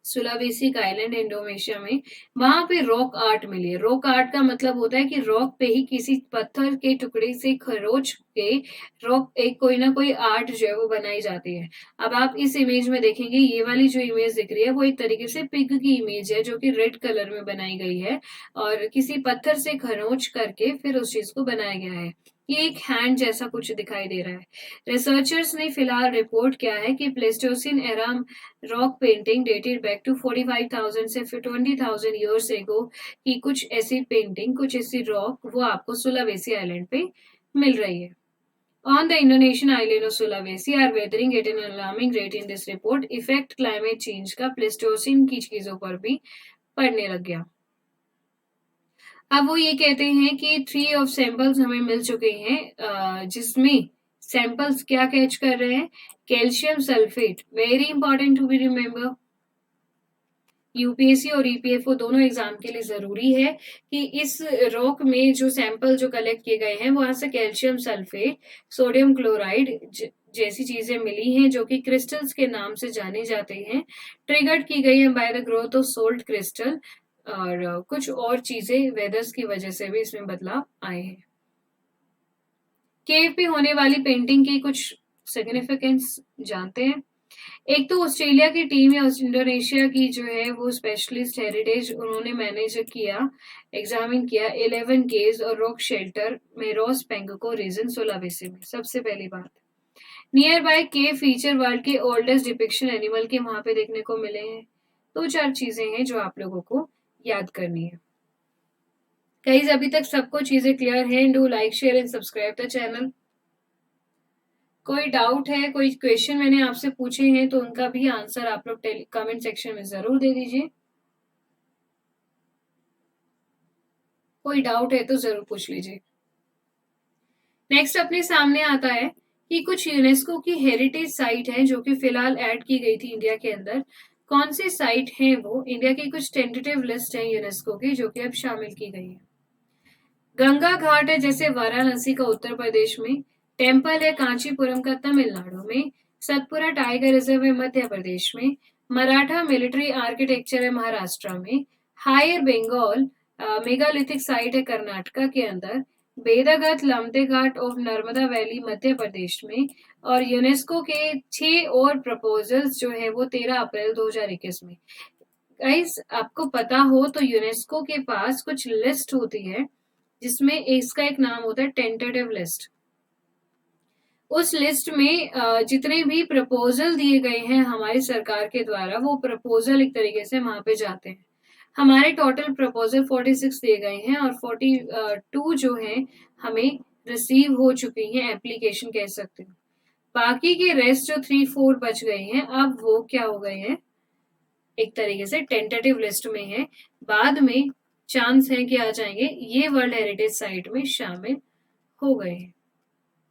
A: सुलावेसी का आइलैंड इंडोनेशिया में, वहां पे रॉक आर्ट मिली है। रॉक आर्ट का मतलब होता है कि रॉक पे ही किसी पत्थर के टुकड़े से खरोच के रॉक एक कोई ना कोई आर्ट जो है वो बनाई जाती है। अब आप इस इमेज में देखेंगे, ये वाली जो इमेज दिख रही है वो एक तरीके से पिग की इमेज है जो कि रेड कलर में बनाई गई है, और किसी पत्थर से खरोच करके फिर उस चीज को बनाया गया है। ये एक हैंड जैसा कुछ दिखाई दे रहा है। रिसर्चर्स ने फिलहाल रिपोर्ट किया है कि Pleistocene era rock painting dated back to 45,000 से 20,000 ईयर्स एगो की कुछ ऐसी पेंटिंग, कुछ ऐसी रॉक वो आपको सुलावेसी आइलैंड पे मिल रही है। On the Indonesian island of Sulawesi are weathering at an alarming rate in this report. Effect climate change का प्लेस्टोसिन की चीजों पर भी पड़ने लग गया। अब वो ये कहते हैं कि 3 ऑफ सैंपल्स हमें मिल चुके हैं, जिसमें सैंपल्स क्या कैच कर रहे हैं, calcium sulphate. Very important to be remember. UPSC और ईपीएफओ दोनों एग्जाम के लिए जरूरी है कि इस रॉक में जो सैंपल जो कलेक्ट किए गए हैं वहां से कैल्शियम सल्फेट, सोडियम क्लोराइड जैसी चीजें मिली हैं जो कि क्रिस्टल्स के नाम से जाने जाते हैं, ट्रिगर्ड की गई है by the growth of salt crystal, और कुछ और चीजें वेदर्स की वजह से भी इसमें बदलाव आए हैं। केव पे होने वाली पेंटिंग की कुछ सिग्निफिकेंस जानते हैं। एक तो ऑस्ट्रेलिया की टीम या इंडोनेशिया की जो है वो स्पेशलिस्ट हेरिटेज, उन्होंने मैनेज किया, एग्जामिन किया 11 केव्स और रॉक शेल्टर मेरोस पेंगको रीजन सुलावेसी में। सबसे पहली बात, near by cave feature world के ओल्डेस्ट डिपिक्शन एनिमल के वहां पे देखने को मिले हैं। 2-4 चीजें हैं जो आप लोगों को याद करनी है। गाइस अभी तक सबको चीजें क्लियर है? Do like share and subscribe the channel. कोई डाउट है, कोई क्वेश्चन मैंने आपसे पूछे हैं तो उनका भी आंसर आप लोग कमेंट सेक्शन में जरूर दे दीजिए। कोई डाउट है तो जरूर पूछ लीजिए। नेक्स्ट अपने सामने आता है कि कुछ यूनेस्को की हेरिटेज साइट है जो कि फिलहाल ऐड की गई थी इंडिया के अंदर। कौन सी साइट है वो? इंडिया की कुछ टेंटेटिव लिस्ट है यूनेस्को की जो कि अब शामिल की गई है। गंगा घाट है जैसे वाराणसी का उत्तर प्रदेश में, टेम्पल है कांचीपुरम का तमिलनाडु में, सतपुरा टाइगर रिजर्व है मध्य प्रदेश में, मराठा मिलिट्री आर्किटेक्चर है महाराष्ट्र में, हायर बंगाल मेगालिथिक साइट है कर्नाटका के अंदर, बेदागत लमते घाट ऑफ नर्मदा वैली मध्य प्रदेश में, और यूनेस्को के 6 और प्रपोजल्स जो है वो 13 अप्रैल 2021 में। गाइस आपको पता हो तो यूनेस्को के पास कुछ लिस्ट होती है जिसमें इसका एक नाम होता है टेंटेटिव लिस्ट। उस लिस्ट में जितने भी प्रपोजल दिए गए हैं हमारी सरकार के द्वारा, वो प्रपोजल एक तरीके से वहां पे जाते हैं। हमारे टोटल प्रपोजल 46 दिए गए हैं और 42 जो है हमें रिसीव हो चुकी हैं, एप्लीकेशन कह सकते हो। बाकी के रेस्ट जो 3-4 बच गए हैं, अब वो क्या हो गए हैं, एक तरीके से टेंटेटिव लिस्ट में है। बाद में चांस है कि आ जाएंगे, ये वर्ल्ड हेरिटेज साइट में शामिल हो गए हैं।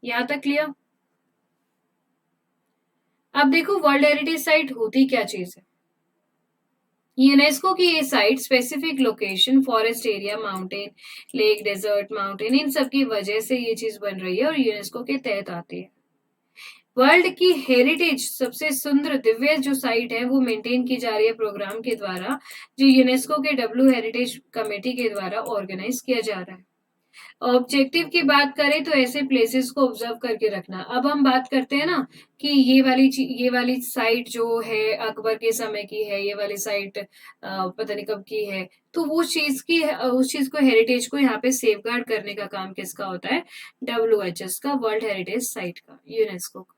A: यहां तक क्लियर? अब देखो वर्ल्ड हेरिटेज साइट होती क्या चीज है। यूनेस्को की ये site specific location, forest area, mountain, lake, desert, mountain, इन सब की वजह से ये चीज बन रही है और यूनेस्को के तहत आती है। वर्ल्ड की हेरिटेज सबसे सुंदर दिव्य जो साइट है वो मेंटेन की जा रही है प्रोग्राम के द्वारा, जो यूनेस्को के डब्ल्यू हेरिटेज कमेटी के द्वारा ऑर्गेनाइज किया जा रहा है। ऑब्जेक्टिव की बात करें तो ऐसे प्लेसेस को ऑब्जर्व करके रखना। अब हम बात करते हैं ना कि ये वाली साइट जो है अकबर के समय की है, ये वाली साइट पता नहीं कब की है, तो वो चीज की उस चीज को, हेरिटेज को यहाँ पे सेफगार्ड करने का काम किसका होता है? WHS का, वर्ल्ड हेरिटेज साइट का, यूनेस्को का।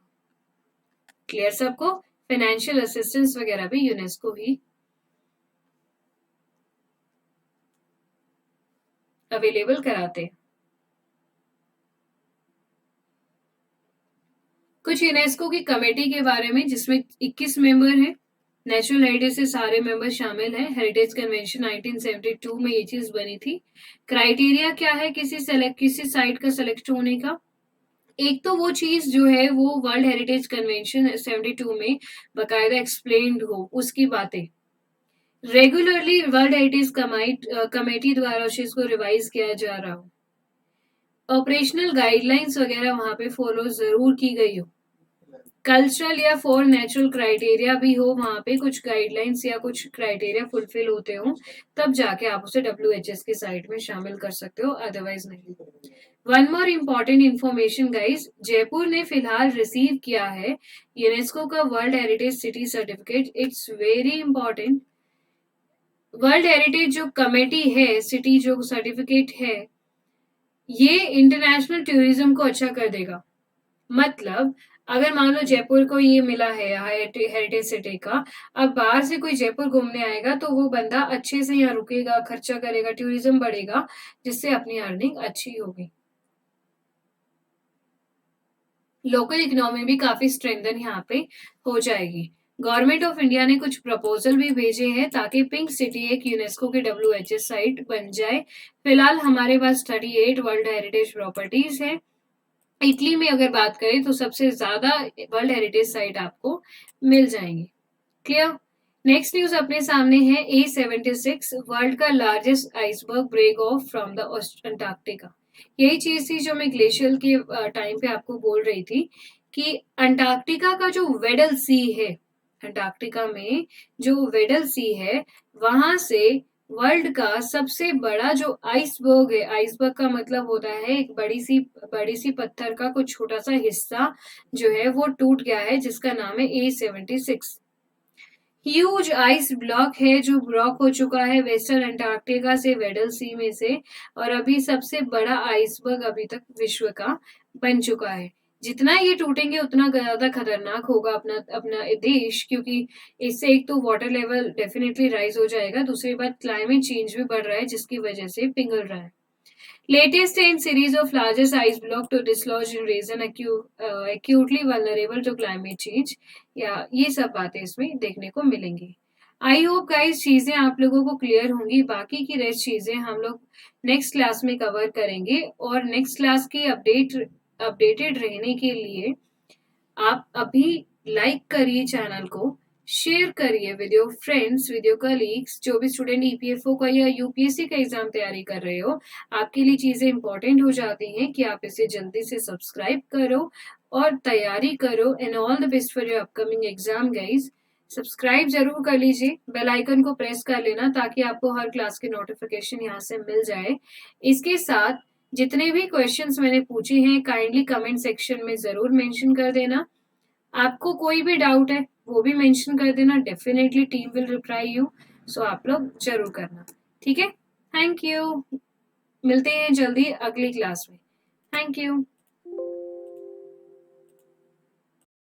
A: क्लियर सबको? फाइनेंशियल असिस्टेंस वगैरह भी यूनेस्को ही अवेलेबल कराते हैं। कुछ यूनेस्को की कमेटी के बारे में, जिसमें 21 मेंबर हैं। नेचुरल हेरिटेज से सारे मेंबर शामिल हैं। हेरिटेज कन्वेंशन 1972 में ये चीज बनी थी। क्राइटेरिया क्या है किसी साइट का सेलेक्ट होने का? एक तो वो चीज जो है वो वर्ल्ड हेरिटेज कन्वेंशन 72 में बकायदा एक्सप्लेन्ड हो, उसकी बातें रेगुलरली वर्ल्ड हेरिटेज कमेटी द्वारा उस चीज को रिवाइज किया जा रहा हो, ऑपरेशनल गाइडलाइंस वगैरह वहां पे फॉलो जरूर की गई हो, कल्चरल या फॉर नेचुरल क्राइटेरिया भी हो, वहां पे कुछ गाइडलाइंस या कुछ क्राइटेरिया फुलफिल होते हो, तब जाके आप उसे WHS की साइट में शामिल कर सकते हो, अदरवाइज नहीं। One more important information guys, Jaipur ने फिलहाल रिसीव किया है यूनेस्को का world heritage city certificate. It's very important. World heritage जो कमेटी है, सिटी जो सर्टिफिकेट है, ये इंटरनेशनल टूरिज्म को अच्छा कर देगा। मतलब अगर मान लो जयपुर को ये मिला है हेरिटेज सिटी का, अब बाहर से कोई जयपुर घूमने आएगा तो वो बंदा अच्छे से यहाँ रुकेगा, खर्चा करेगा, टूरिज्म बढ़ेगा, जिससे अपनी अर्निंग अच्छी होगी। लोकल इकोनॉमी भी काफी स्ट्रेंथन यहाँ पे हो जाएगी। गवर्नमेंट ऑफ इंडिया ने कुछ प्रपोजल भी भेजे हैं ताकि पिंक सिटी एक यूनेस्को की WHS साइट बन जाए। फिलहाल हमारे पास 38 वर्ल्ड हेरिटेज प्रॉपर्टीज है। इटली में अगर बात करें तो सबसे ज्यादा वर्ल्ड हेरिटेज साइट आपको मिल जाएंगी। क्लियर? नेक्स्ट न्यूज अपने सामने है A76, वर्ल्ड का largest iceberg break off from the Antarctica. यही चीज थी जो मैं ग्लेशियर के टाइम पे आपको बोल रही थी कि अंटार्कटिका का जो वेडल सी है, अंटार्कटिका में जो वेडल सी है, वहां से वर्ल्ड का सबसे बड़ा जो आइसबर्ग है, आइसबर्ग का मतलब होता है एक बड़ी सी पत्थर का कुछ छोटा सा हिस्सा जो है वो टूट गया है, जिसका नाम है A76। ह्यूज आइस ब्लॉक है जो ब्लॉक हो चुका है वेस्टर्न अंटार्कटिका से, वेडल सी में से, और अभी सबसे बड़ा आइसबर्ग अभी तक विश्व का बन चुका है। जितना ये टूटेंगे उतना ज्यादा खतरनाक होगा अपना अपना देश, क्योंकि इससे एक तो वाटर लेवल डेफिनेटली राइज हो जाएगा, दूसरी बात क्लाइमेट चेंज भी बढ़ रहा है जिसकी वजह से पिघल रहा है। Latest in series of largest ice block to dislodge in region acutely vulnerable to climate change, या ये सब बातें इसमें देखने को मिलेंगी। आई होप गाइस चीजें आप लोगों को क्लियर होंगी। बाकी की रेस्ट चीजें हम लोग नेक्स्ट क्लास में कवर करेंगे, और नेक्स्ट क्लास की अपडेटेड रहने के लिए आप अभी लाइक करिए चैनल को, शेयर करिए with your friends, with your colleagues. जो भी स्टूडेंट EPFO का या UPSC का एग्जाम तैयारी कर रहे हो, आपके लिए चीजें इंपॉर्टेंट हो जाती हैं कि आप इसे जल्दी से सब्सक्राइब करो और तैयारी करो। And all the best for your upcoming exam guys. Subscribe जरूर कर लीजिए, बेल आइकन को प्रेस कर लेना ताकि आपको हर क्लास की नोटिफिकेशन यहाँ से मिल जाए। इसके साथ जितने भी क्वेश्चंस मैंने पूछे हैं काइंडली कमेंट सेक्शन में जरूर मेंशन कर देना। आपको कोई भी डाउट है वो भी मेंशन कर देना, definitely team will reply you. So आप लोग जरूर करना, ठीक है। थैंक यू, मिलते हैं जल्दी अगली क्लास में। Thank you.